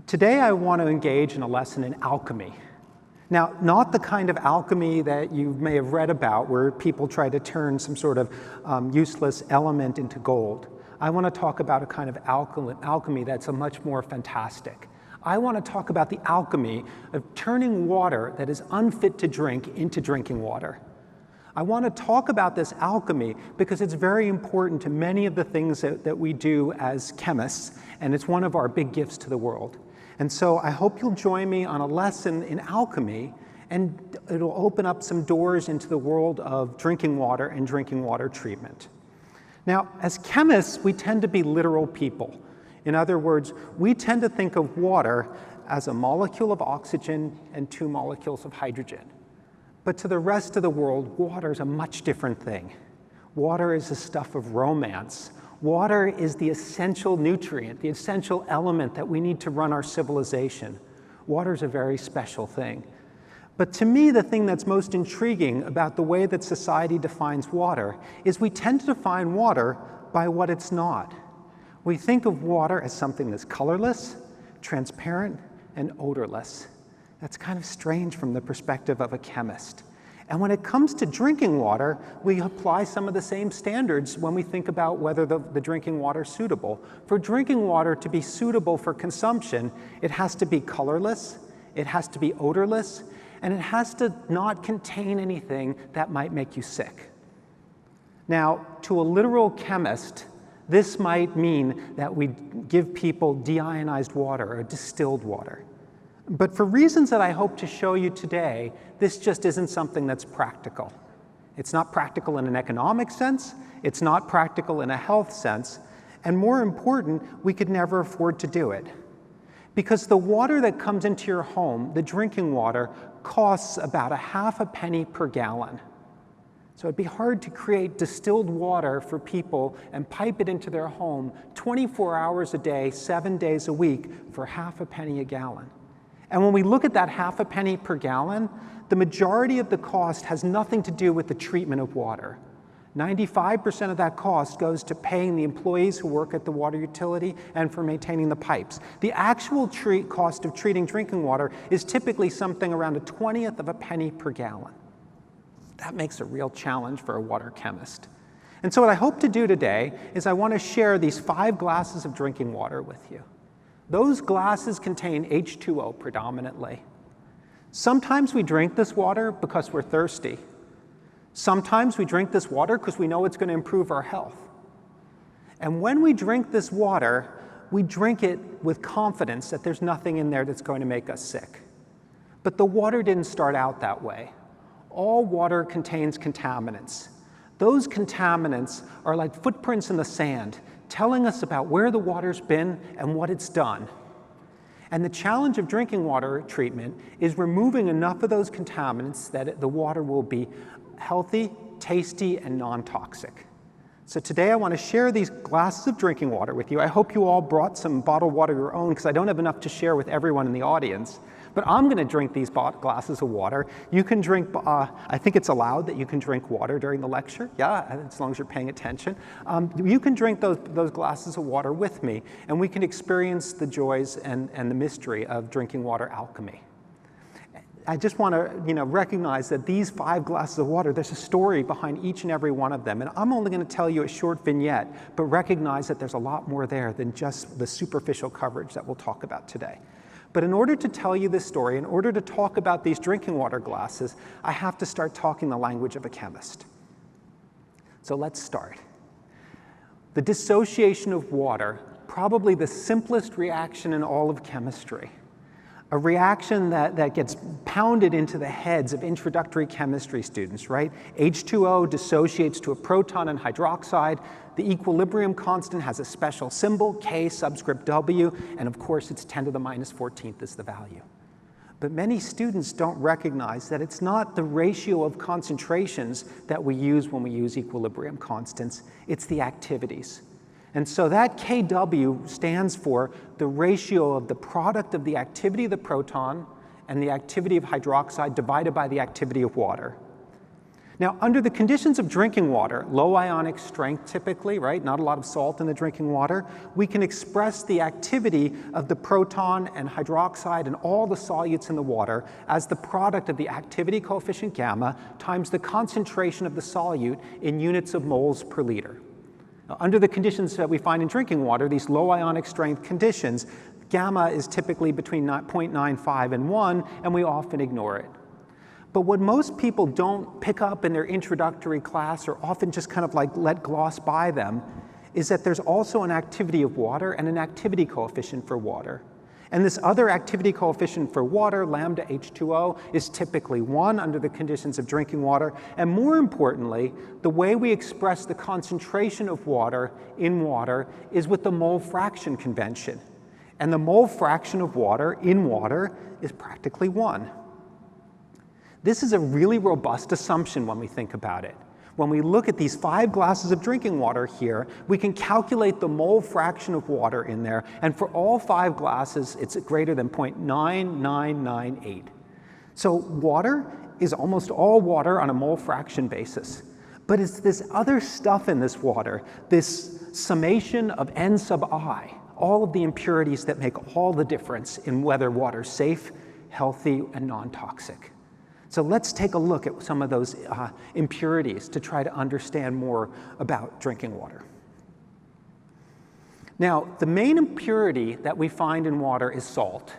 Today I want to engage in a lesson in alchemy. Now, not the kind of alchemy that you may have read about where people try to turn some sort of useless element into gold. I want to talk about a kind of alchemy that's a much more fantastic. I want to talk about the alchemy of turning water that is unfit to drink into drinking water. I want to talk about this alchemy because it's very important to many of the things that we do as chemists, and it's one of our big gifts to the world. And so I hope you'll join me on a lesson in alchemy, and it'll open up some doors into the world of drinking water and drinking water treatment. Now, as chemists, we tend to be literal people. In other words, we tend to think of water as a molecule of oxygen and 2 molecules of hydrogen. But to the rest of the world, water is a much different thing. Water is the stuff of romance. Water is the essential nutrient, the essential element that we need to run our civilization. Water is a very special thing. But to me, the thing that's most intriguing about the way that society defines water is we tend to define water by what it's not. We think of water as something that's colorless, transparent, and odorless. That's kind of strange from the perspective of a chemist. And when it comes to drinking water, we apply some of the same standards when we think about whether the drinking water is suitable. For drinking water to be suitable for consumption, it has to be colorless, it has to be odorless, and it has to not contain anything that might make you sick. Now, to a literal chemist, this might mean that we give people deionized water or distilled water. But for reasons that I hope to show you today, this just isn't something that's practical. It's not practical in an economic sense, it's not practical in a health sense, and more important, we could never afford to do it. Because the water that comes into your home, the drinking water, costs about ½ penny per gallon. So it'd be hard to create distilled water for people and pipe it into their home 24 hours a day, 7 days a week for ½ penny a gallon. And when we look at that ½ penny per gallon, the majority of the cost has nothing to do with the treatment of water. 95% of that cost goes to paying the employees who work at the water utility and for maintaining the pipes. The actual cost of treating drinking water is typically something around 1/20th of a penny per gallon. That makes a real challenge for a water chemist. And so what I hope to do today is I want to share these 5 glasses of drinking water with you. Those glasses contain H2O predominantly. Sometimes we drink this water because we're thirsty. Sometimes we drink this water because we know it's going to improve our health. And when we drink this water, we drink it with confidence that there's nothing in there that's going to make us sick. But the water didn't start out that way. All water contains contaminants. Those contaminants are like footprints in the sand, telling us about where the water's been and what it's done. And the challenge of drinking water treatment is removing enough of those contaminants that the water will be healthy, tasty, and non-toxic. So today I want to share these glasses of drinking water with you. I hope you all brought some bottled water of your own because I don't have enough to share with everyone in the audience. But I'm going to drink these glasses of water. You can drink, I think it's allowed that you can drink water during the lecture. Yeah, as long as you're paying attention. You can drink those glasses of water with me, and we can experience the joys and the mystery of drinking water alchemy. I just want to recognize that these 5 glasses of water, there's a story behind each and every one of them. And I'm only going to tell you a short vignette, but recognize that there's a lot more there than just the superficial coverage that we'll talk about today. But in order to tell you this story, in order to talk about these drinking water glasses, I have to start talking the language of a chemist. So let's start. The dissociation of water, probably the simplest reaction in all of chemistry. A reaction that gets pounded into the heads of introductory chemistry students, right? H2O dissociates to a proton and hydroxide. The equilibrium constant has a special symbol, K subscript W, and of course it's 10 to the minus 14th is the value. But many students don't recognize that it's not the ratio of concentrations that we use when we use equilibrium constants, it's the activities. And so that Kw stands for the ratio of the product of the activity of the proton and the activity of hydroxide divided by the activity of water. Now, under the conditions of drinking water, low ionic strength typically, right, not a lot of salt in the drinking water, we can express the activity of the proton and hydroxide and all the solutes in the water as the product of the activity coefficient gamma times the concentration of the solute in units of moles per liter. Now, under the conditions that we find in drinking water, these low ionic strength conditions, gamma is typically between 0.95 and 1, and we often ignore it. But what most people don't pick up in their introductory class, or often just kind of like let gloss by them, is that there's also an activity of water and an activity coefficient for water. And this other activity coefficient for water, lambda H2O, is typically 1 under the conditions of drinking water. And more importantly, the way we express the concentration of water in water is with the mole fraction convention. And the mole fraction of water in water is practically 1. This is a really robust assumption when we think about it. When we look at these 5 glasses of drinking water here, we can calculate the mole fraction of water in there, and for all 5 glasses, it's greater than 0.9998. So water is almost all water on a mole fraction basis. But it's this other stuff in this water, this summation of n sub I, all of the impurities that make all the difference in whether water's safe, healthy, and non-toxic. So let's take a look at some of those impurities to try to understand more about drinking water. Now, the main impurity that we find in water is salt.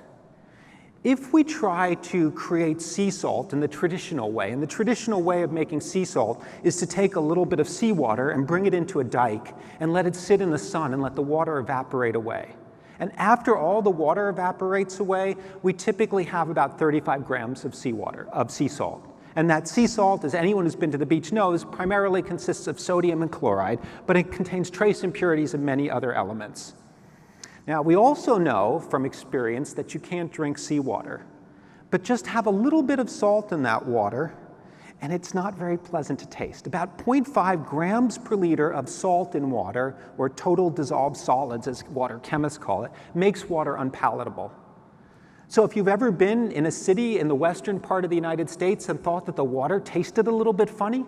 If we try to create sea salt in the traditional way, and the traditional way of making sea salt is to take a little bit of seawater and bring it into a dike and let it sit in the sun and let the water evaporate away. And after all the water evaporates away, we typically have about 35 grams of seawater, of sea salt. And that sea salt, as anyone who's been to the beach knows, primarily consists of sodium and chloride, but it contains trace impurities and many other elements. Now, we also know from experience that you can't drink seawater, but just have a little bit of salt in that water, and it's not very pleasant to taste. About 0.5 grams per liter of salt in water, or total dissolved solids, as water chemists call it, makes water unpalatable. So if you've ever been in a city in the western part of the United States and thought that the water tasted a little bit funny,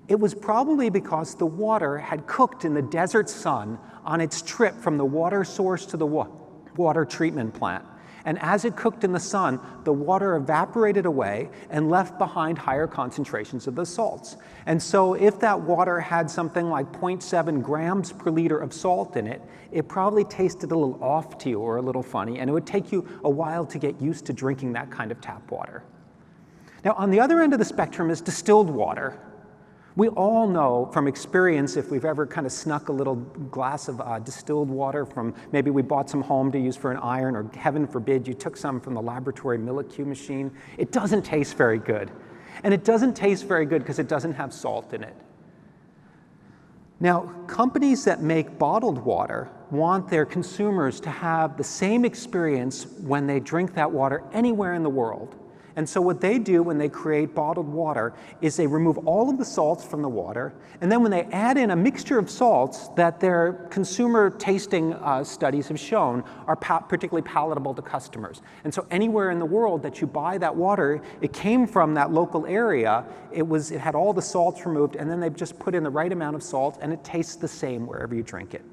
it was probably because the water had cooked in the desert sun on its trip from the water source to the water treatment plant. And as it cooked in the sun, the water evaporated away and left behind higher concentrations of the salts. And so if that water had something like 0.7 grams per liter of salt in it, it probably tasted a little off to you or a little funny, and it would take you a while to get used to drinking that kind of tap water. Now, on the other end of the spectrum is distilled water. We all know from experience, if we've ever kind of snuck a little glass of distilled water from, maybe we bought some home to use for an iron, or heaven forbid, you took some from the laboratory Millicue machine, it doesn't taste very good. And it doesn't taste very good because it doesn't have salt in it. Now, companies that make bottled water want their consumers to have the same experience when they drink that water anywhere in the world. And so what they do when they create bottled water is they remove all of the salts from the water, and then when they add in a mixture of salts that their consumer tasting studies have shown are particularly palatable to customers. And so anywhere in the world that you buy that water, it came from that local area, it had all the salts removed, and then they've just put in the right amount of salt, and it tastes the same wherever you drink it.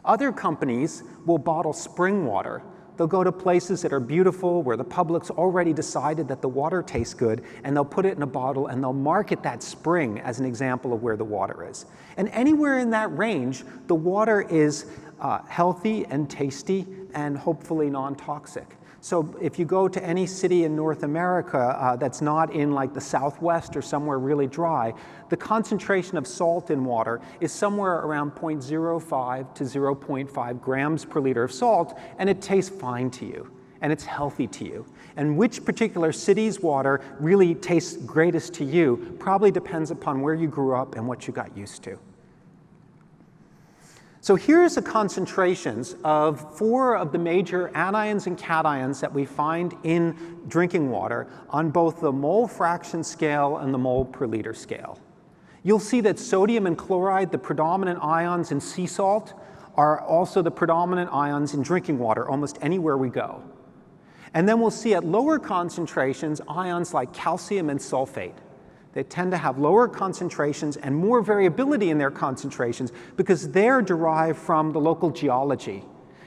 Other companies will bottle spring water. They'll go to places that are beautiful, where the public's already decided that the water tastes good, and they'll put it in a bottle and they'll market that spring as an example of where the water is. And anywhere in that range, the water is healthy and tasty and hopefully non-toxic. So if you go to any city in North America that's not in like the Southwest or somewhere really dry, the concentration of salt in water is somewhere around 0.05 to 0.5 grams per liter of salt, and it tastes fine to you, and it's healthy to you. And which particular city's water really tastes greatest to you probably depends upon where you grew up and what you got used to. So here's the concentrations of 4 of the major anions and cations that we find in drinking water on both the mole fraction scale and the mole per liter scale. You'll see that sodium and chloride, the predominant ions in sea salt, are also the predominant ions in drinking water almost anywhere we go. And then we'll see at lower concentrations ions like calcium and sulfate. They tend to have lower concentrations and more variability in their concentrations because they're derived from the local geology.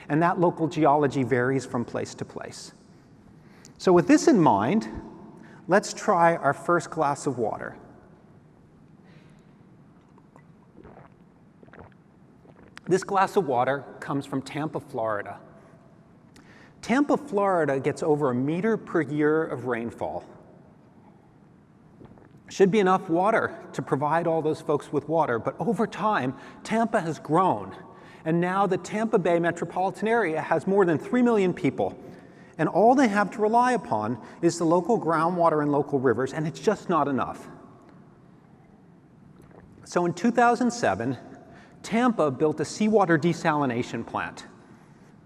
And that local geology varies from place to place. So with this in mind, let's try our first glass of water. This glass of water comes from Tampa, Florida. Tampa, Florida gets over 1 meter per year of rainfall. Should be enough water to provide all those folks with water, but over time, Tampa has grown. And now the Tampa Bay metropolitan area has more than 3 million people. And all they have to rely upon is the local groundwater and local rivers, and it's just not enough. So in 2007, Tampa built a seawater desalination plant.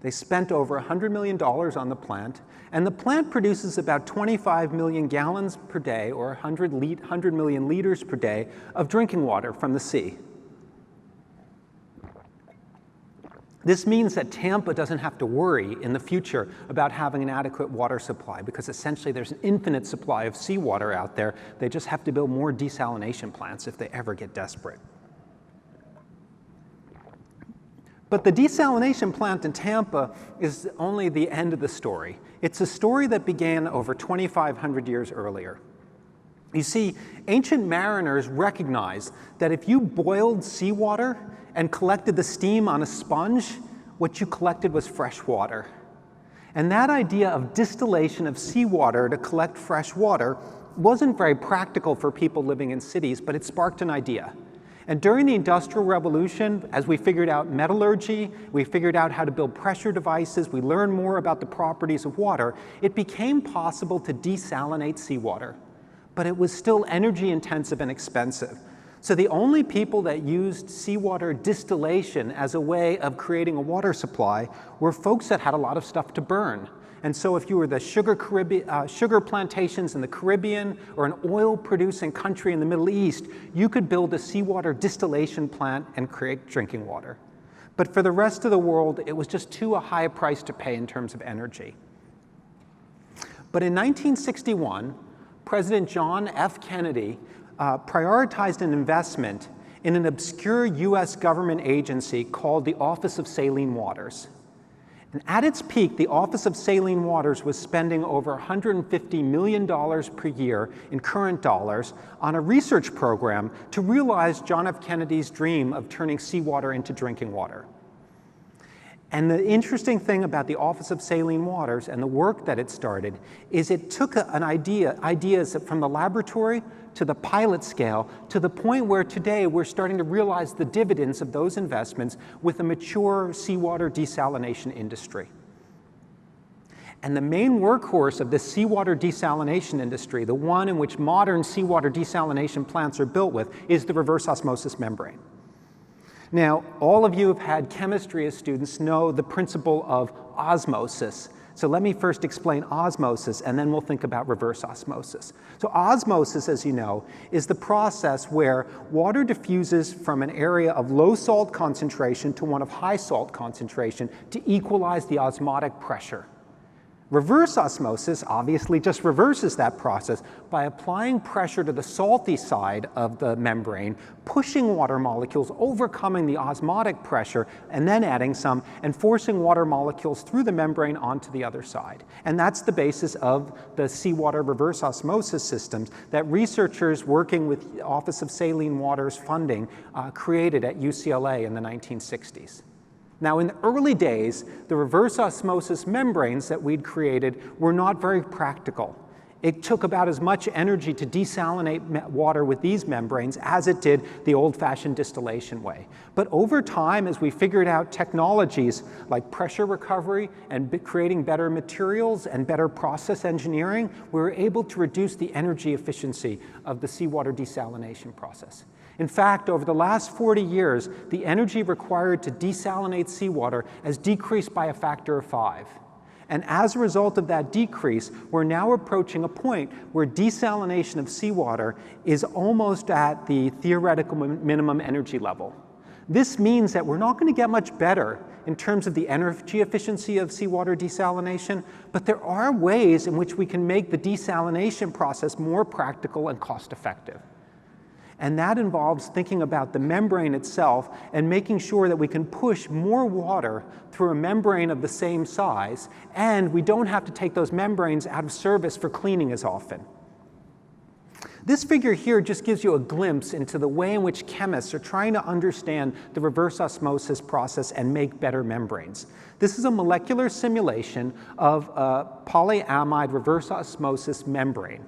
They spent over $100 million on the plant, and the plant produces about 25 million gallons per day, or 100 million liters per day, of drinking water from the sea. This means that Tampa doesn't have to worry in the future about having an adequate water supply, because essentially there's an infinite supply of seawater out there. They just have to build more desalination plants if they ever get desperate. But the desalination plant in Tampa is only the end of the story. It's a story that began over 2,500 years earlier. You see, ancient mariners recognized that if you boiled seawater and collected the steam on a sponge, what you collected was fresh water. And that idea of distillation of seawater to collect fresh water wasn't very practical for people living in cities, but it sparked an idea. And during the Industrial Revolution, as we figured out metallurgy, we figured out how to build pressure devices, we learned more about the properties of water, it became possible to desalinate seawater. But it was still energy intensive and expensive. So the only people that used seawater distillation as a way of creating a water supply were folks that had a lot of stuff to burn. And so if you were the sugar plantations in the Caribbean or an oil-producing country in the Middle East, you could build a seawater distillation plant and create drinking water. But for the rest of the world, it was just too high a price to pay in terms of energy. But in 1961, President John F. Kennedy prioritized an investment in an obscure US government agency called the Office of Saline Waters. And at its peak, the Office of Saline Waters was spending over $150 million per year in current dollars on a research program to realize John F. Kennedy's dream of turning seawater into drinking water. And the interesting thing about the Office of Saline Waters and the work that it started is it took ideas from the laboratory to the pilot scale to the point where today we're starting to realize the dividends of those investments with a mature seawater desalination industry. And the main workhorse of the seawater desalination industry, the one in which modern seawater desalination plants are built with, is the reverse osmosis membrane. Now, all of you who have had chemistry as students know the principle of osmosis. So let me first explain osmosis, and then we'll think about reverse osmosis. So osmosis, as you know, is the process where water diffuses from an area of low salt concentration to one of high salt concentration to equalize the osmotic pressure. Reverse osmosis obviously just reverses that process by applying pressure to the salty side of the membrane, pushing water molecules, overcoming the osmotic pressure, and then adding some, and forcing water molecules through the membrane onto the other side. And that's the basis of the seawater reverse osmosis systems that researchers working with the Office of Saline Waters funding created at UCLA in the 1960s. Now, in the early days, the reverse osmosis membranes that we'd created were not very practical. It took about as much energy to desalinate water with these membranes as it did the old-fashioned distillation way. But over time, as we figured out technologies like pressure recovery and creating better materials and better process engineering, we were able to reduce the energy efficiency of the seawater desalination process. In fact, over the last 40 years, the energy required to desalinate seawater has decreased by a factor of 5. And as a result of that decrease, we're now approaching a point where desalination of seawater is almost at the theoretical minimum energy level. This means that we're not going to get much better in terms of the energy efficiency of seawater desalination, but there are ways in which we can make the desalination process more practical and cost-effective. And that involves thinking about the membrane itself and making sure that we can push more water through a membrane of the same size, and we don't have to take those membranes out of service for cleaning as often. This figure here just gives you a glimpse into the way in which chemists are trying to understand the reverse osmosis process and make better membranes. This is a molecular simulation of a polyamide reverse osmosis membrane.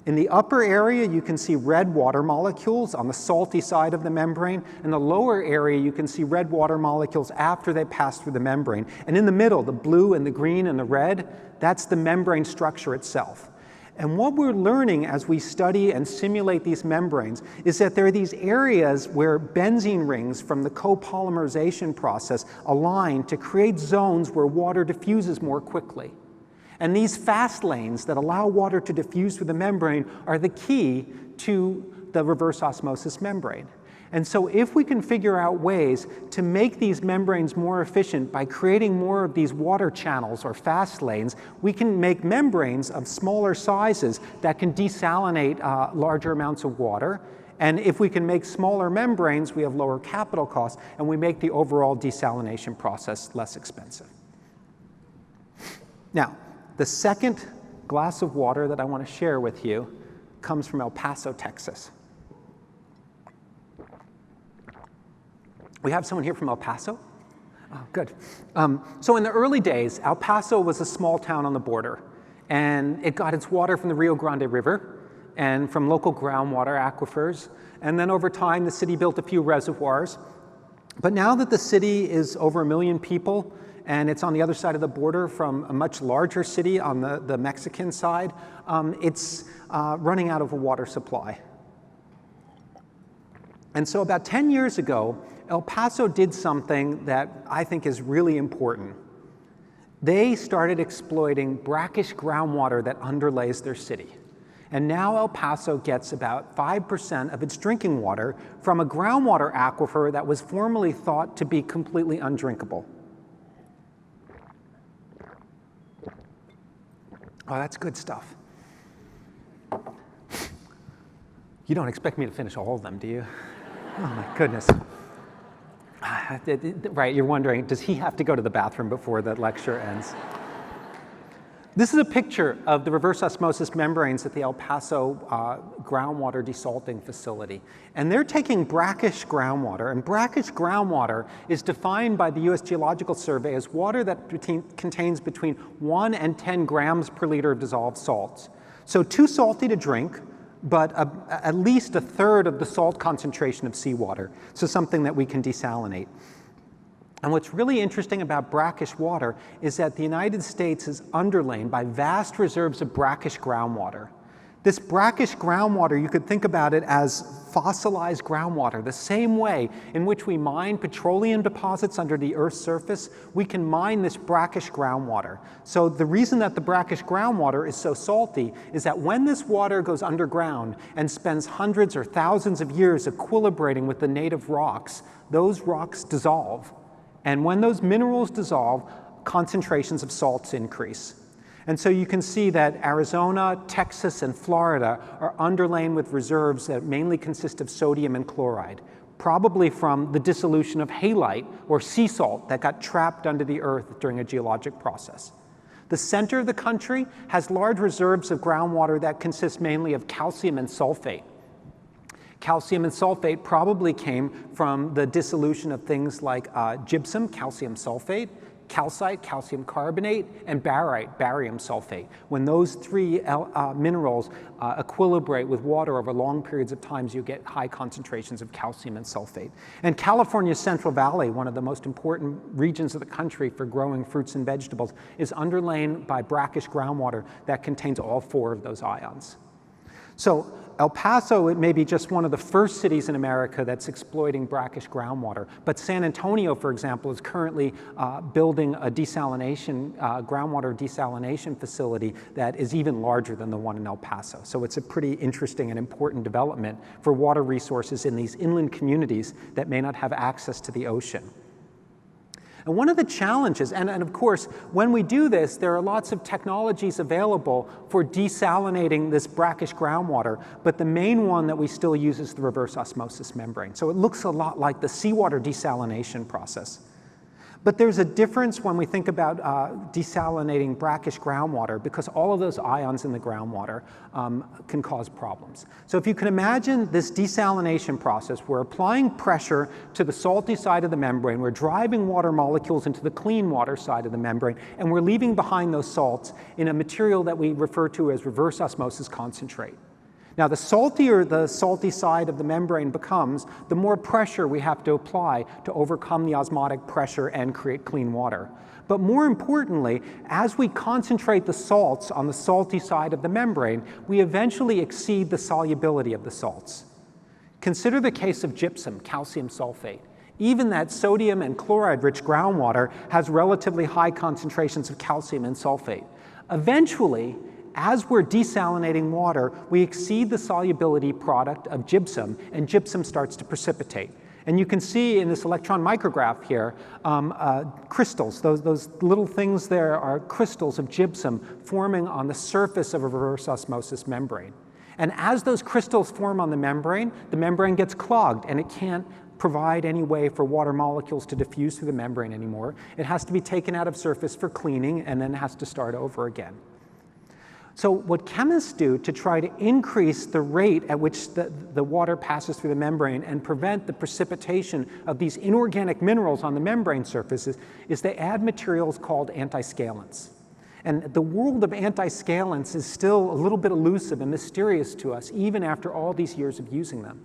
In the upper area, you can see red water molecules on the salty side of the membrane. In the lower area, you can see red water molecules after they pass through the membrane. And in the middle, the blue and the green and the red, that's the membrane structure itself. And what we're learning as we study and simulate these membranes is that there are these areas where benzene rings from the copolymerization process align to create zones where water diffuses more quickly. And these fast lanes that allow water to diffuse through the membrane are the key to the reverse osmosis membrane. And so if we can figure out ways to make these membranes more efficient by creating more of these water channels or fast lanes, we can make membranes of smaller sizes that can desalinate larger amounts of water. And if we can make smaller membranes, we have lower capital costs, and we make the overall desalination process less expensive. Now, the second glass of water that I want to share with you comes from El Paso, Texas. We have someone here from El Paso? Oh, good. So in the early days, El Paso was a small town on the border, and it got its water from the Rio Grande River and from local groundwater aquifers. And then over time, the city built a few reservoirs. But now that the city is over 1 million people, and it's on the other side of the border from a much larger city on the Mexican side, it's running out of a water supply. And so about 10 years ago, El Paso did something that I think is really important. They started exploiting brackish groundwater that underlays their city. And now El Paso gets about 5% of its drinking water from a groundwater aquifer that was formerly thought to be completely undrinkable. Oh, that's good stuff. You don't expect me to finish all of them, do you? Oh my goodness. Right, you're wondering, does he have to go to the bathroom before the lecture ends? This is a picture of the reverse osmosis membranes at the El Paso groundwater desalting facility. And they're taking brackish groundwater, and brackish groundwater is defined by the US Geological Survey as water that contains between 1 and 10 grams per liter of dissolved salts. So too salty to drink, but at least a third of the salt concentration of seawater, so something that we can desalinate. And what's really interesting about brackish water is that the United States is underlain by vast reserves of brackish groundwater. This brackish groundwater, you could think about it as fossilized groundwater. The same way in which we mine petroleum deposits under the Earth's surface, we can mine this brackish groundwater. So the reason that the brackish groundwater is so salty is that when this water goes underground and spends hundreds or thousands of years equilibrating with the native rocks, those rocks dissolve. And when those minerals dissolve, concentrations of salts increase. And so you can see that Arizona, Texas, and Florida are underlain with reserves that mainly consist of sodium and chloride, probably from the dissolution of halite or sea salt that got trapped under the earth during a geologic process. The center of the country has large reserves of groundwater that consist mainly of calcium and sulfate. Calcium and sulfate probably came from the dissolution of things like gypsum, calcium sulfate, calcite, calcium carbonate, and barite, barium sulfate. When those three minerals equilibrate with water over long periods of time, you get high concentrations of calcium and sulfate. And California's Central Valley, one of the most important regions of the country for growing fruits and vegetables, is underlain by brackish groundwater that contains all 4 of those ions. So El Paso, it may be just one of the first cities in America that's exploiting brackish groundwater, but San Antonio, for example, is currently building a desalination, groundwater desalination facility that is even larger than the one in El Paso. So it's a pretty interesting and important development for water resources in these inland communities that may not have access to the ocean. And one of the challenges, and of course, when we do this, there are lots of technologies available for desalinating this brackish groundwater, but the main one that we still use is the reverse osmosis membrane. So it looks a lot like the seawater desalination process. But there's a difference when we think about desalinating brackish groundwater, because all of those ions in the groundwater can cause problems. So if you can imagine this desalination process, we're applying pressure to the salty side of the membrane, we're driving water molecules into the clean water side of the membrane, and we're leaving behind those salts in a material that we refer to as reverse osmosis concentrate. Now, the saltier the salty side of the membrane becomes, the more pressure we have to apply to overcome the osmotic pressure and create clean water. But more importantly, as we concentrate the salts on the salty side of the membrane, we eventually exceed the solubility of the salts. Consider the case of gypsum, calcium sulfate. Even that sodium and chloride-rich groundwater has relatively high concentrations of calcium and sulfate. Eventually, as we're desalinating water, we exceed the solubility product of gypsum, and gypsum starts to precipitate. And you can see in this electron micrograph here, crystals. Those little things there are crystals of gypsum forming on the surface of a reverse osmosis membrane. And as those crystals form on the membrane gets clogged, and it can't provide any way for water molecules to diffuse through the membrane anymore. It has to be taken out of surface for cleaning, and then has to start over again. So what chemists do to try to increase the rate at which the water passes through the membrane and prevent the precipitation of these inorganic minerals on the membrane surfaces is they add materials called antiscalants. And the world of antiscalants is still a little bit elusive and mysterious to us, even after all these years of using them.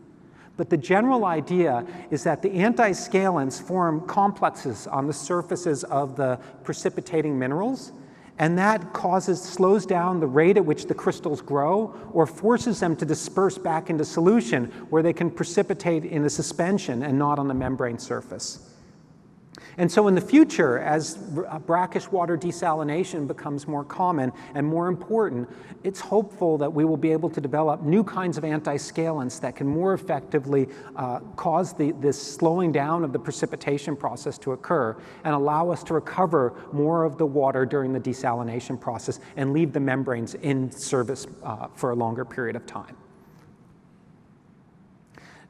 But the general idea is that the antiscalants form complexes on the surfaces of the precipitating minerals, and that slows down the rate at which the crystals grow or forces them to disperse back into solution where they can precipitate in a suspension and not on the membrane surface. And so in the future, as brackish water desalination becomes more common and more important, it's hopeful that we will be able to develop new kinds of antiscalants that can more effectively cause this slowing down of the precipitation process to occur and allow us to recover more of the water during the desalination process and leave the membranes in service for a longer period of time.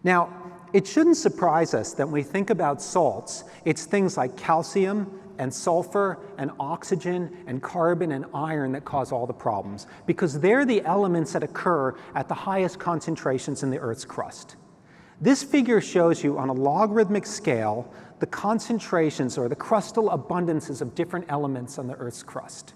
Now, it shouldn't surprise us that when we think about salts, it's things like calcium and sulfur and oxygen and carbon and iron that cause all the problems, because they're the elements that occur at the highest concentrations in the Earth's crust. This figure shows you on a logarithmic scale the concentrations or the crustal abundances of different elements on the Earth's crust.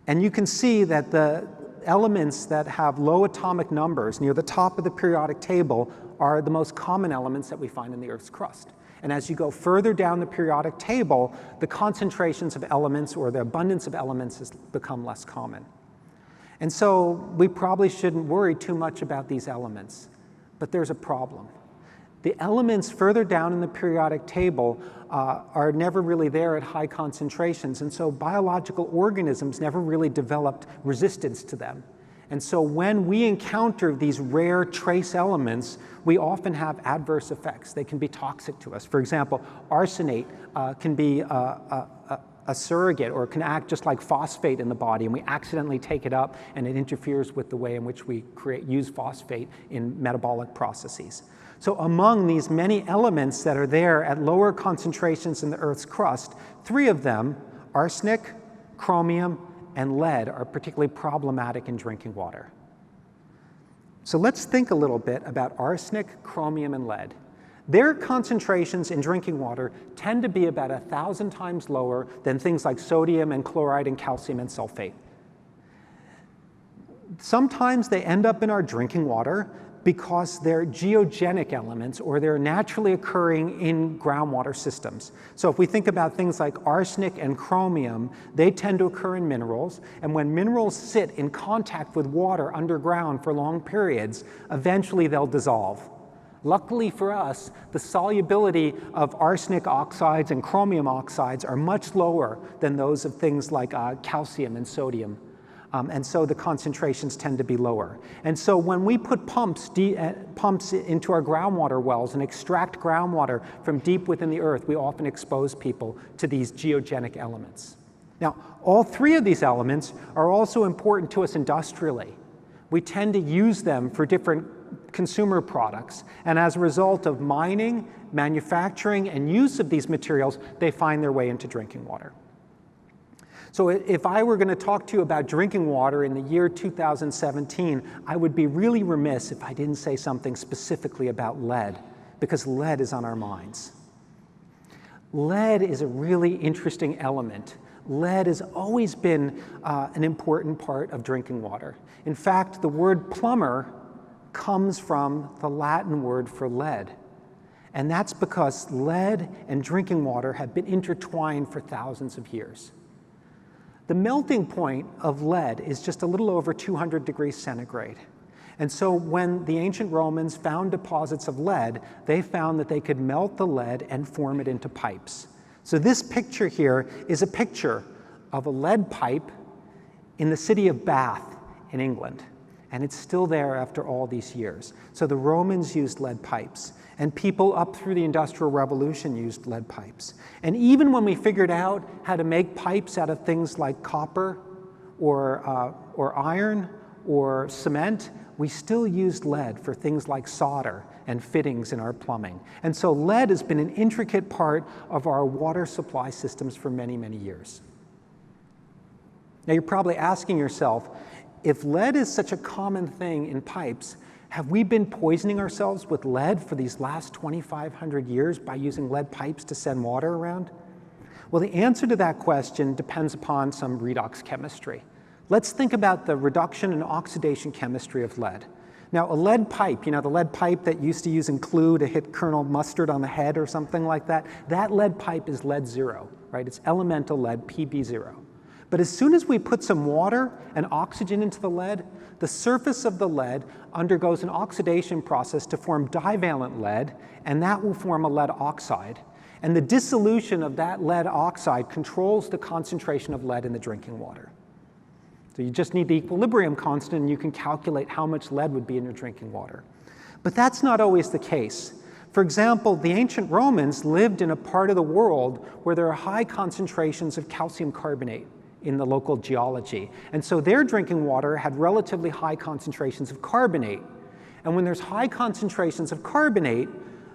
And you can see that the elements that have low atomic numbers near the top of the periodic table are the most common elements that we find in the Earth's crust. And as you go further down the periodic table, the concentrations of elements or the abundance of elements has become less common. And so we probably shouldn't worry too much about these elements, but there's a problem. The elements further down in the periodic table are never really there at high concentrations, and so biological organisms never really developed resistance to them. And so when we encounter these rare trace elements, we often have adverse effects. They can be toxic to us. For example, arsenate can be a surrogate or can act just like phosphate in the body, and we accidentally take it up and it interferes with the way in which we use phosphate in metabolic processes. So among these many elements that are there at lower concentrations in the Earth's crust, 3 of them, arsenic, chromium, and lead, are particularly problematic in drinking water. So let's think a little bit about arsenic, chromium, and lead. Their concentrations in drinking water tend to be about 1,000 times lower than things like sodium and chloride and calcium and sulfate. Sometimes they end up in our drinking water because they're geogenic elements, or they're naturally occurring in groundwater systems. So if we think about things like arsenic and chromium, they tend to occur in minerals, and when minerals sit in contact with water underground for long periods, eventually they'll dissolve. Luckily for us, the solubility of arsenic oxides and chromium oxides are much lower than those of things like calcium and sodium. And so the concentrations tend to be lower. And so when we put pumps into our groundwater wells and extract groundwater from deep within the earth, we often expose people to these geogenic elements. Now, all three of these elements are also important to us industrially. We tend to use them for different consumer products, and as a result of mining, manufacturing, and use of these materials, they find their way into drinking water. So if I were going to talk to you about drinking water in the year 2017, I would be really remiss if I didn't say something specifically about lead, because lead is on our minds. Lead is a really interesting element. Lead has always been an important part of drinking water. In fact, the word plumber comes from the Latin word for lead. And that's because lead and drinking water have been intertwined for thousands of years. The melting point of lead is just a little over 200 degrees centigrade. And so when the ancient Romans found deposits of lead, they found that they could melt the lead and form it into pipes. So this picture here is a picture of a lead pipe in the city of Bath in England. And it's still there after all these years. So the Romans used lead pipes, and people up through the Industrial Revolution used lead pipes. And even when we figured out how to make pipes out of things like copper or iron or cement, we still used lead for things like solder and fittings in our plumbing. And so lead has been an intricate part of our water supply systems for many, many years. Now you're probably asking yourself, if lead is such a common thing in pipes, have we been poisoning ourselves with lead for these last 2,500 years by using lead pipes to send water around? Well, the answer to that question depends upon some redox chemistry. Let's think about the reduction and oxidation chemistry of lead. Now, a lead pipe, you know, the lead pipe that used to use in glue to hit Colonel Mustard on the head or something like that, that lead pipe is lead zero, right? It's elemental lead, PB0. But as soon as we put some water and oxygen into the lead, the surface of the lead undergoes an oxidation process to form divalent lead, and that will form a lead oxide. And the dissolution of that lead oxide controls the concentration of lead in the drinking water. So you just need the equilibrium constant, and you can calculate how much lead would be in your drinking water. But that's not always the case. For example, the ancient Romans lived in a part of the world where there are high concentrations of calcium carbonate in the local geology. And so their drinking water had relatively high concentrations of carbonate. And when there's high concentrations of carbonate,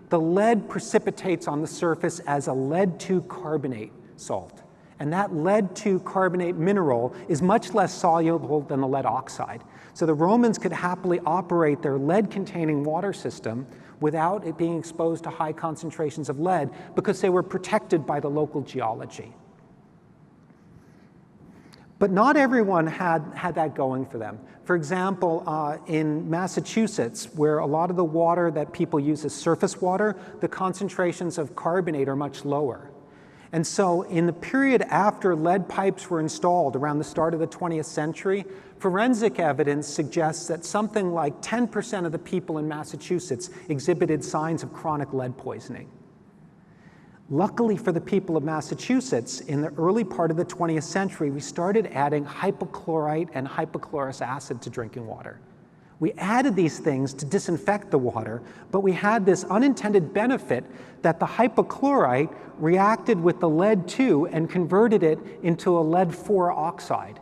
the lead precipitates on the surface as a lead-2 carbonate salt. And that lead-2 carbonate mineral is much less soluble than the lead oxide. So the Romans could happily operate their lead-containing water system without it being exposed to high concentrations of lead because they were protected by the local geology. But not everyone had that going for them. For example, in Massachusetts, where a lot of the water that people use is surface water, the concentrations of carbonate are much lower. And so in the period after lead pipes were installed around the start of the 20th century, forensic evidence suggests that something like 10% of the people in Massachusetts exhibited signs of chronic lead poisoning. Luckily for the people of Massachusetts, in the early part of the 20th century, we started adding hypochlorite and hypochlorous acid to drinking water. We added these things to disinfect the water, but we had this unintended benefit that the hypochlorite reacted with the lead-2 and converted it into a lead-4 oxide.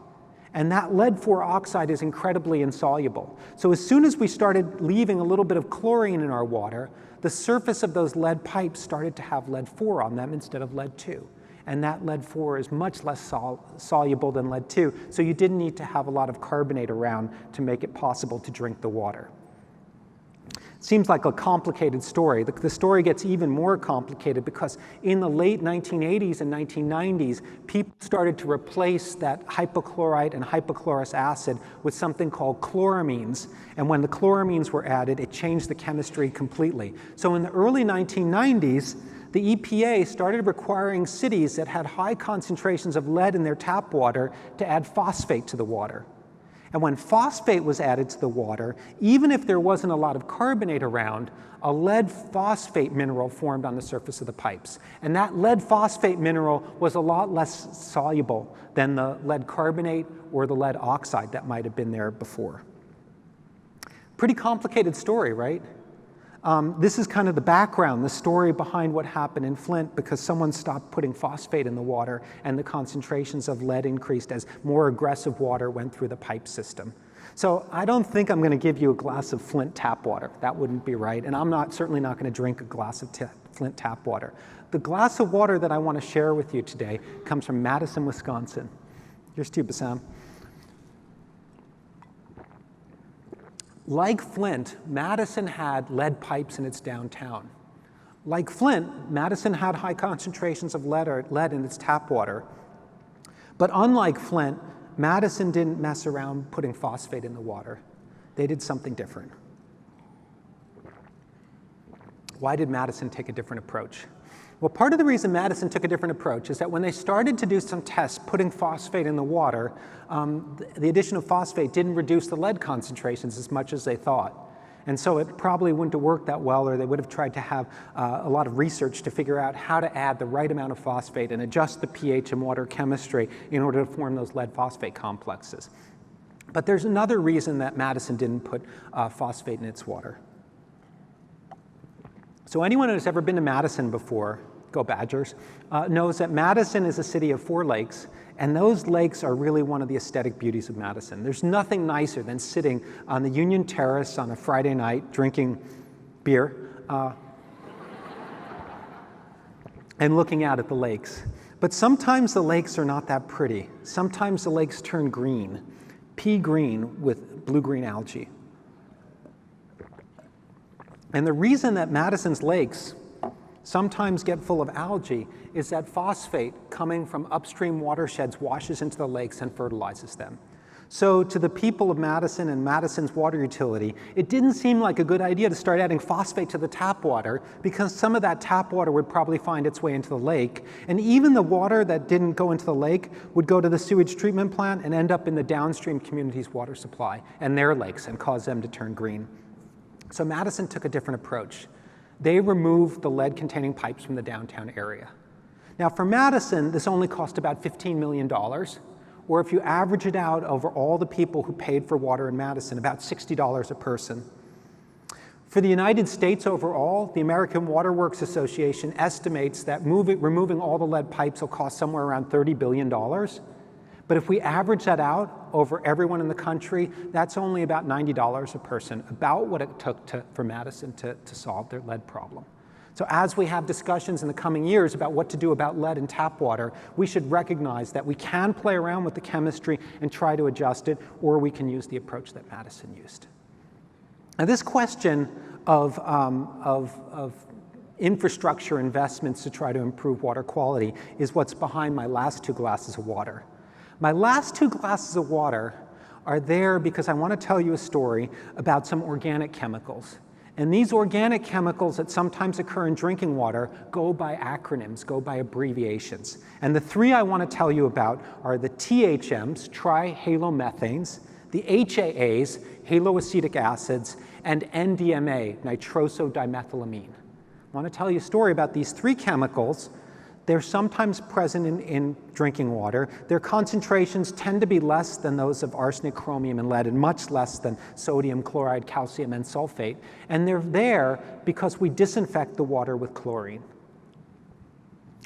And that lead-4 oxide is incredibly insoluble. So as soon as we started leaving a little bit of chlorine in our water, the surface of those lead pipes started to have lead-4 on them instead of lead-2. And that lead-4 is much less soluble than lead-2, so you didn't need to have a lot of carbonate around to make it possible to drink the water. Seems like a complicated story. The story gets even more complicated because in the late 1980s and 1990s, people started to replace that hypochlorite and hypochlorous acid with something called chloramines. And when the chloramines were added, it changed the chemistry completely. So in the early 1990s, the EPA started requiring cities that had high concentrations of lead in their tap water to add phosphate to the water. And when phosphate was added to the water, even if there wasn't a lot of carbonate around, a lead phosphate mineral formed on the surface of the pipes. And that lead phosphate mineral was a lot less soluble than the lead carbonate or the lead oxide that might have been there before. Pretty complicated story, right? This is kind of the background, the story behind what happened in Flint, because someone stopped putting phosphate in the water and the concentrations of lead increased as more aggressive water went through the pipe system. So I don't think I'm going to give you a glass of Flint tap water. That wouldn't be right. And I'm certainly not going to drink a glass of Flint tap water. The glass of water that I want to share with you today comes from Madison, Wisconsin. Here's to you, Bassam. Like Flint, Madison had lead pipes in its downtown. Like Flint, Madison had high concentrations of lead in its tap water. But unlike Flint, Madison didn't mess around putting phosphate in the water. They did something different. Why did Madison take a different approach? Well, part of the reason Madison took a different approach is that when they started to do some tests putting phosphate in the water, the addition of phosphate didn't reduce the lead concentrations as much as they thought. And so it probably wouldn't have worked that well, or they would have tried to have a lot of research to figure out how to add the right amount of phosphate and adjust the pH and water chemistry in order to form those lead phosphate complexes. But there's another reason that Madison didn't put phosphate in its water. So anyone who's ever been to Madison before, go Badgers, knows that Madison is a city of 4 lakes, and those lakes are really one of the aesthetic beauties of Madison. There's nothing nicer than sitting on the Union Terrace on a Friday night drinking beer and looking out at the lakes. But sometimes the lakes are not that pretty. Sometimes the lakes turn green, pea green with blue-green algae. And the reason that Madison's lakes sometimes get full of algae is that phosphate coming from upstream watersheds washes into the lakes and fertilizes them. So to the people of Madison and Madison's water utility, it didn't seem like a good idea to start adding phosphate to the tap water, because some of that tap water would probably find its way into the lake. And even the water that didn't go into the lake would go to the sewage treatment plant and end up in the downstream community's water supply and their lakes and cause them to turn green. So Madison took a different approach. They removed the lead-containing pipes from the downtown area. Now for Madison, this only cost about $15 million, or if you average it out over all the people who paid for water in Madison, about $60 a person. For the United States overall, the American Water Works Association estimates that removing all the lead pipes will cost somewhere around $30 billion. But if we average that out over everyone in the country, that's only about $90 a person, about what it took for Madison to solve their lead problem. So as we have discussions in the coming years about what to do about lead in tap water, we should recognize that we can play around with the chemistry and try to adjust it, or we can use the approach that Madison used. Now this question of infrastructure investments to try to improve water quality is what's behind my last 2 glasses of water. My last 2 glasses of water are there because I want to tell you a story about some organic chemicals. And these organic chemicals that sometimes occur in drinking water go by acronyms, go by abbreviations. And the 3 I want to tell you about are the THMs, trihalomethanes, the HAAs, haloacetic acids, and NDMA, nitrosodimethylamine. I want to tell you a story about these 3 chemicals. They're sometimes present in drinking water. Their concentrations tend to be less than those of arsenic, chromium, and lead, and much less than sodium, chloride, calcium, and sulfate. And they're there because we disinfect the water with chlorine.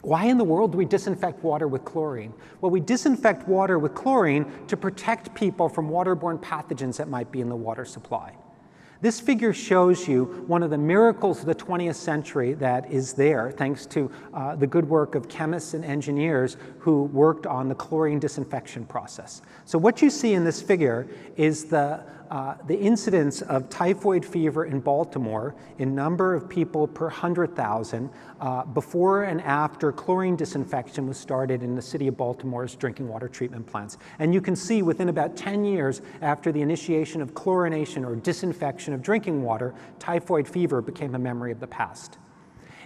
Why in the world do we disinfect water with chlorine? Well, we disinfect water with chlorine to protect people from waterborne pathogens that might be in the water supply. This figure shows you one of the miracles of the 20th century that is there, thanks to the good work of chemists and engineers who worked on the chlorine disinfection process. So what you see in this figure is the incidence of typhoid fever in Baltimore in number of people per 100,000 before and after chlorine disinfection was started in the city of Baltimore's drinking water treatment plants. And you can see within about 10 years after the initiation of chlorination or disinfection of drinking water, typhoid fever became a memory of the past.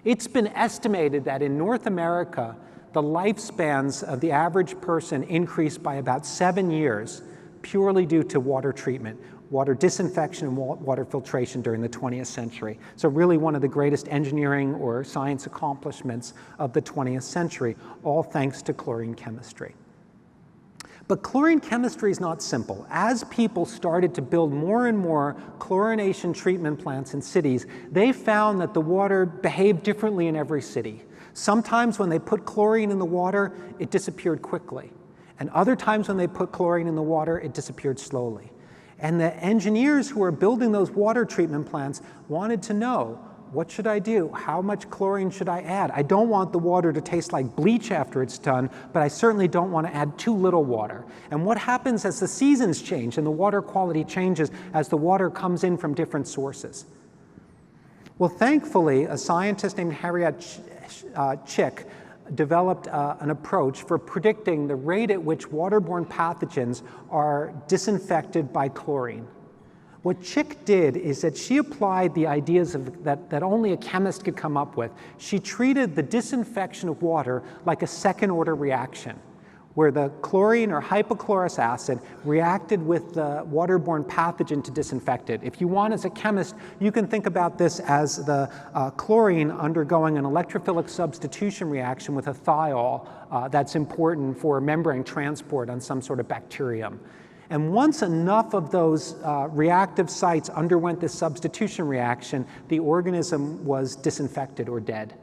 It's been estimated that in North America, the lifespans of the average person increased by about 7 years purely due to water treatment, water disinfection and water filtration during the 20th century. So really one of the greatest engineering or science accomplishments of the 20th century, all thanks to chlorine chemistry. But chlorine chemistry is not simple. As people started to build more and more chlorination treatment plants in cities, they found that the water behaved differently in every city. Sometimes when they put chlorine in the water, it disappeared quickly. And other times when they put chlorine in the water, it disappeared slowly. And the engineers who were building those water treatment plants wanted to know, what should I do? How much chlorine should I add? I don't want the water to taste like bleach after it's done, but I certainly don't want to add too little water. And what happens as the seasons change and the water quality changes as the water comes in from different sources? Well, thankfully, a scientist named Harriet Chick developed an approach for predicting the rate at which waterborne pathogens are disinfected by chlorine. What Chick did is that she applied the ideas that only a chemist could come up with. She treated the disinfection of water like a second-order reaction, where the chlorine or hypochlorous acid reacted with the waterborne pathogen to disinfect it. If you want, as a chemist, you can think about this as the chlorine undergoing an electrophilic substitution reaction with a thiol that's important for membrane transport on some sort of bacterium. And once enough of those reactive sites underwent this substitution reaction, the organism was disinfected or dead.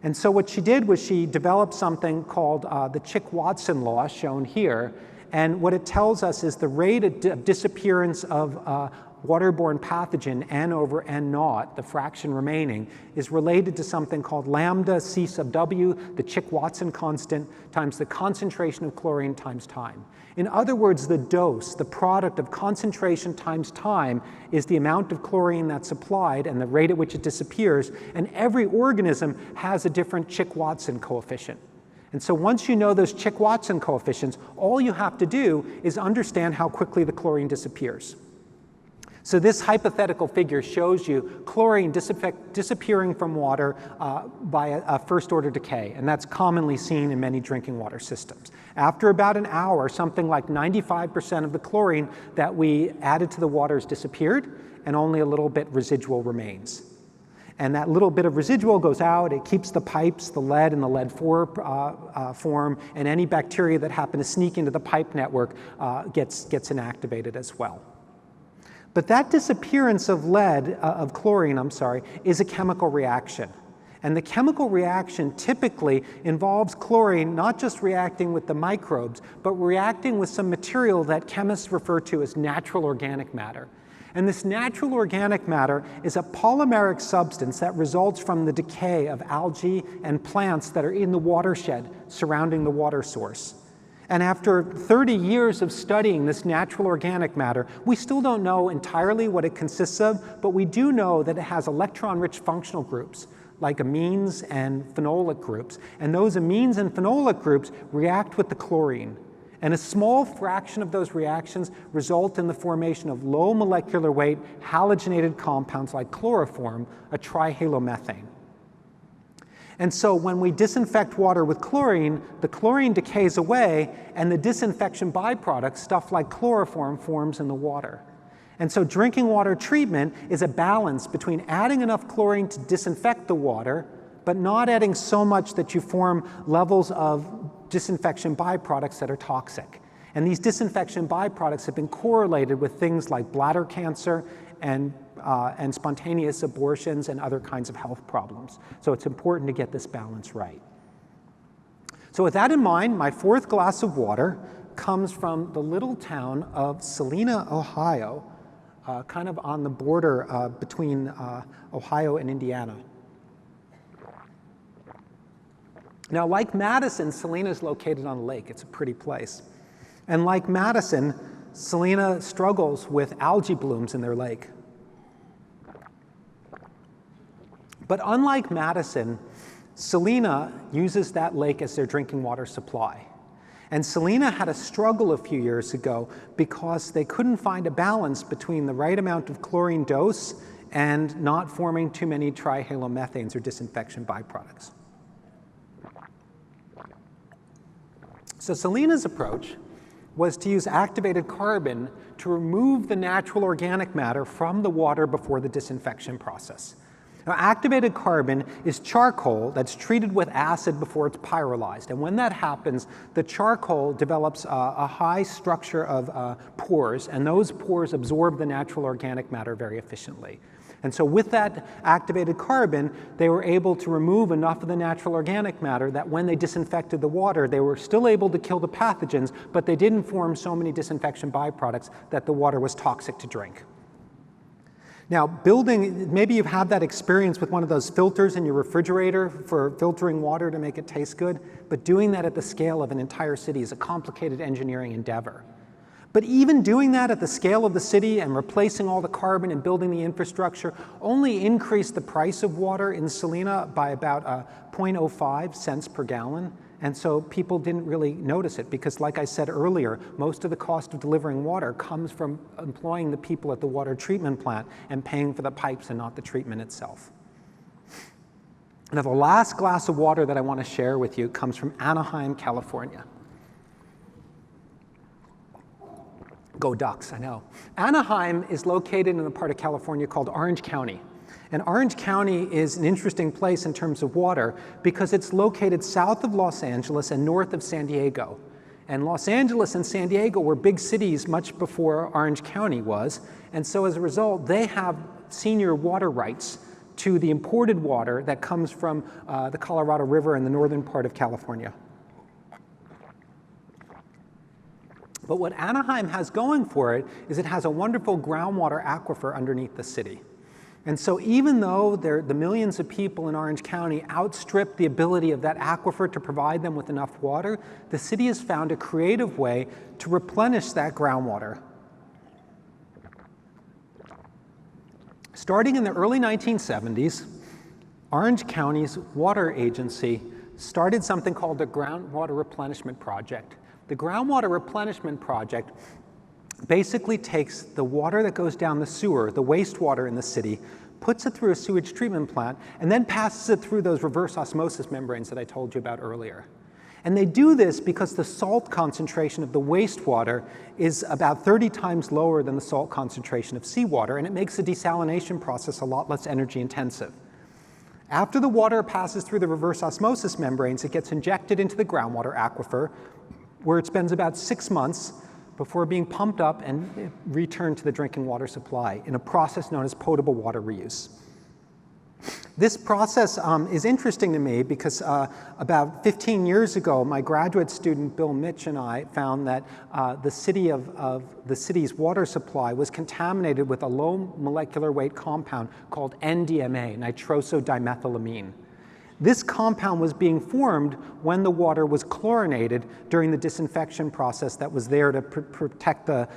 And so what she did was she developed something called the Chick-Watson law, shown here. And what it tells us is the rate of disappearance of waterborne pathogen, N over N naught, the fraction remaining, is related to something called lambda C sub W, the Chick-Watson constant, times the concentration of chlorine times time. In other words, the dose, the product of concentration times time, is the amount of chlorine that's applied and the rate at which it disappears, and every organism has a different Chick-Watson coefficient. And so once you know those Chick-Watson coefficients, all you have to do is understand how quickly the chlorine disappears. So this hypothetical figure shows you chlorine disappearing from water by a first-order decay, and that's commonly seen in many drinking water systems. After about an hour, something like 95% of the chlorine that we added to the water has disappeared, and only a little bit residual remains. And that little bit of residual goes out, it keeps the pipes, the lead and the lead form, and any bacteria that happen to sneak into the pipe network gets inactivated as well. But that disappearance of chlorine, is a chemical reaction. And the chemical reaction typically involves chlorine not just reacting with the microbes, but reacting with some material that chemists refer to as natural organic matter. And this natural organic matter is a polymeric substance that results from the decay of algae and plants that are in the watershed surrounding the water source. And after 30 years of studying this natural organic matter, we still don't know entirely what it consists of, but we do know that it has electron-rich functional groups, like amines and phenolic groups. And those amines and phenolic groups react with the chlorine. And a small fraction of those reactions result in the formation of low molecular weight halogenated compounds like chloroform, a trihalomethane. And so when we disinfect water with chlorine, the chlorine decays away and the disinfection byproduct, stuff like chloroform, forms in the water. And so drinking water treatment is a balance between adding enough chlorine to disinfect the water, but not adding so much that you form levels of disinfection byproducts that are toxic. And these disinfection byproducts have been correlated with things like bladder cancer and spontaneous abortions and other kinds of health problems. So it's important to get this balance right. So with that in mind, my fourth glass of water comes from the little town of Salina, Ohio, kind of on the border between Ohio and Indiana. Now, like Madison, Salina is located on a lake. It's a pretty place. And like Madison, Salina struggles with algae blooms in their lake. But unlike Madison, Salina uses that lake as their drinking water supply. And Salina had a struggle a few years ago because they couldn't find a balance between the right amount of chlorine dose and not forming too many trihalomethanes or disinfection byproducts. So Salina's approach was to use activated carbon to remove the natural organic matter from the water before the disinfection process. Now, activated carbon is charcoal that's treated with acid before it's pyrolyzed. And when that happens, the charcoal develops a high structure of pores, and those pores absorb the natural organic matter very efficiently. And so with that activated carbon, they were able to remove enough of the natural organic matter that when they disinfected the water, they were still able to kill the pathogens, but they didn't form so many disinfection byproducts that the water was toxic to drink. Now, maybe you've had that experience with one of those filters in your refrigerator for filtering water to make it taste good, but doing that at the scale of an entire city is a complicated engineering endeavor. But even doing that at the scale of the city and replacing all the carbon and building the infrastructure only increased the price of water in Salina by about 0.05 cents per gallon. And so people didn't really notice it because, like I said earlier, most of the cost of delivering water comes from employing the people at the water treatment plant and paying for the pipes and not the treatment itself. Now, the last glass of water that I want to share with you comes from Anaheim, California. Go Ducks, I know. Anaheim is located in a part of California called Orange County. And Orange County is an interesting place in terms of water because it's located south of Los Angeles and north of San Diego. And Los Angeles and San Diego were big cities much before Orange County was. And so as a result, they have senior water rights to the imported water that comes from the Colorado River in the northern part of California. But what Anaheim has going for it is it has a wonderful groundwater aquifer underneath the city. And so even though the millions of people in Orange County outstrip the ability of that aquifer to provide them with enough water, the city has found a creative way to replenish that groundwater. Starting in the early 1970s, Orange County's water agency started something called the Groundwater Replenishment Project. The Groundwater Replenishment Project basically takes the water that goes down the sewer, the wastewater in the city, puts it through a sewage treatment plant, and then passes it through those reverse osmosis membranes that I told you about earlier. And they do this because the salt concentration of the wastewater is about 30 times lower than the salt concentration of seawater, and it makes the desalination process a lot less energy intensive. After the water passes through the reverse osmosis membranes, it gets injected into the groundwater aquifer, where it spends about 6 months before being pumped up and returned to the drinking water supply in a process known as potable water reuse. This process is interesting to me because about 15 years ago, my graduate student Bill Mitch and I found that the city's water supply was contaminated with a low molecular weight compound called NDMA, nitrosodimethylamine. This compound was being formed when the water was chlorinated during the disinfection process that was there to protect the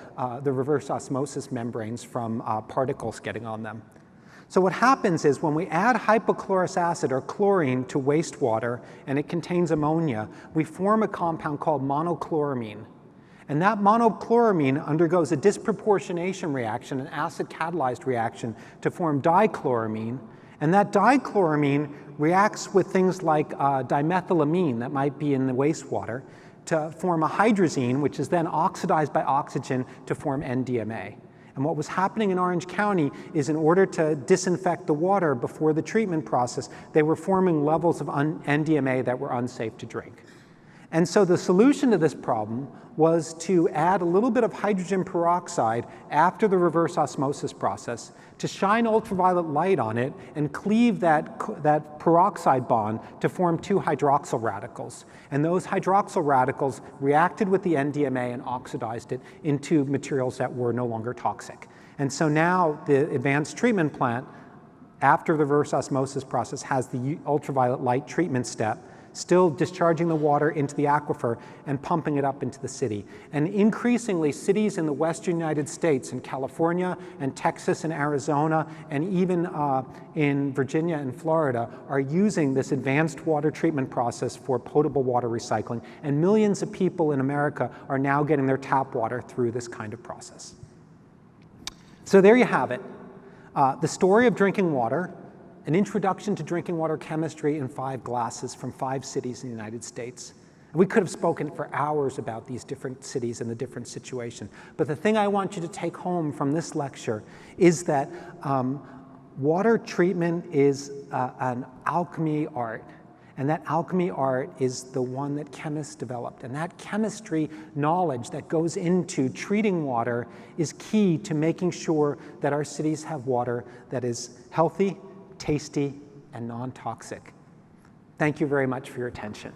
reverse osmosis membranes from particles getting on them. So what happens is when we add hypochlorous acid or chlorine to wastewater and it contains ammonia, we form a compound called monochloramine. And that monochloramine undergoes a disproportionation reaction, an acid catalyzed reaction, to form dichloramine. And that dichloramine reacts with things like dimethylamine that might be in the wastewater to form a hydrazine, which is then oxidized by oxygen to form NDMA. And what was happening in Orange County is in order to disinfect the water before the treatment process, they were forming levels of NDMA that were unsafe to drink. And so the solution to this problem was to add a little bit of hydrogen peroxide after the reverse osmosis process to shine ultraviolet light on it and cleave that peroxide bond to form 2 hydroxyl radicals. And those hydroxyl radicals reacted with the NDMA and oxidized it into materials that were no longer toxic. And so now the advanced treatment plant, after the reverse osmosis process, has the ultraviolet light treatment step, still discharging the water into the aquifer and pumping it up into the city. And increasingly, cities in the western United States, in California and Texas and Arizona, and even in Virginia and Florida, are using this advanced water treatment process for potable water recycling. And millions of people in America are now getting their tap water through this kind of process. So there you have it. The story of drinking water, an introduction to drinking water chemistry in 5 glasses from 5 cities in the United States. We could have spoken for hours about these different cities and the different situation. But the thing I want you to take home from this lecture is that water treatment is an alchemy art. And that alchemy art is the one that chemists developed. And that chemistry knowledge that goes into treating water is key to making sure that our cities have water that is healthy, tasty, and non-toxic. Thank you very much for your attention.